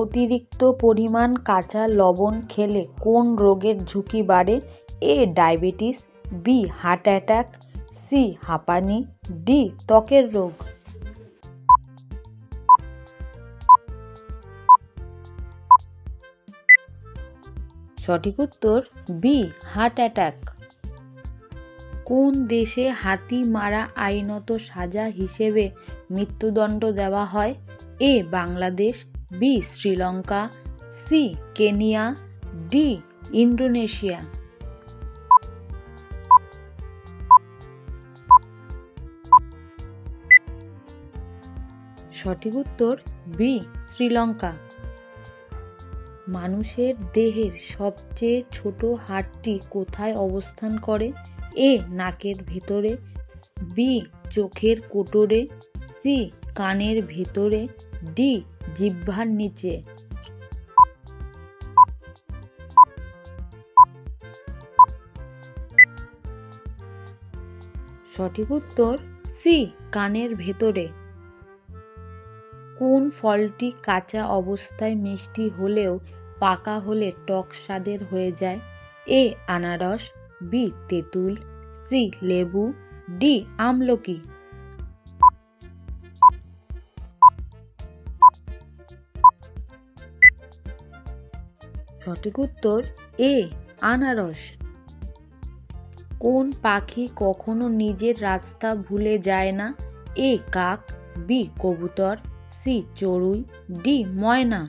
অতিরিক্ত পরিমাণ কাঁচা লবণ খেলে কোন রোগের ঝুঁকি বাড়ে? A. Diabetes, B. Heart attack, C. হাঁপানি, ডি. ত্বকের রোগ। সঠিক উত্তর বি. Heart attack. কোন দেশে হাতি মারা আইনত সাজা হিসেবে মৃত্যুদণ্ড দেওয়া হয়? A. Bangladesh, B. Sri Lanka, C. Kenya, D. Indonesia. সঠিক উত্তর বি. শ্রীলঙ্কা। মানুষের দেহের সবচেয়ে ছোট হাড়টি কোথায় অবস্থান করে? এ. নাকের ভেতরে, বি. চোখের কোটরে, সি. কানের ভেতরে, ডি. জিহ্বার নিচে। সঠিক উত্তর সি. কানের ভেতরে। কোন ফলটি কাঁচা অবস্থায় মিষ্টি হলেও পাকা হলে টক স্বাদের হয়ে যায়? এ. আনারস, বি. তেঁতুল, সি. লেবু, ডি. আমলকি। সঠিক উত্তর এ. আনারস। কোন পাখি কখনো নিজের রাস্তা ভুলে যায় না? এ. কাক, বি. কবুতর, সি. চড়ুই, ডি. ময়না।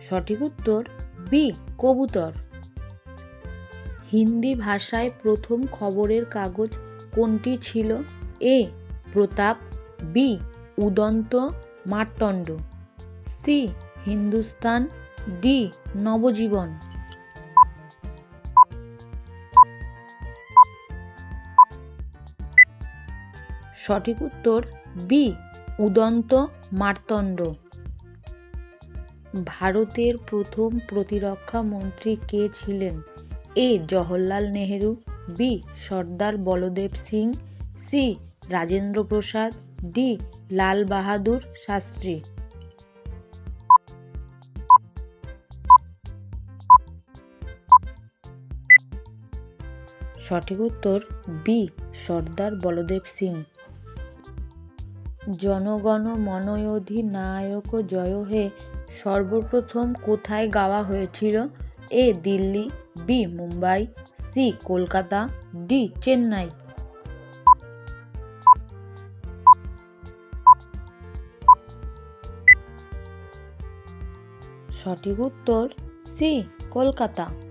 সঠিক উত্তর বি. কবুতর। হিন্দি ভাষায় প্রথম খবরের কাগজ কোনটি ছিল? A. Pratap, B. Udant Martand, C. Hindustan, D. Navjivan. সঠিক উত্তর বি. উদন্ত মার্তণ্ড। ভারতের প্রথম প্রতিরক্ষা মন্ত্রী কে ছিলেন? এ. জওহরলাল নেহেরু, বি. সর্দার বল্লভদেব সিং, সি. রাজেন্দ্র প্রসাদ, ডি. লাল বাহাদুর শাস্ত্রী। সঠিক উত্তর বি. সর্দার বল্লভদেব সিং। জনগণ মন অধিনায়ক জয় হে সর্বপ্রথম কোথায় গাওয়া হয়েছিল? A. Delhi, B. Mumbai, C. Kolkata, D. Chennai. সঠিক উত্তর সি. কলকাতা।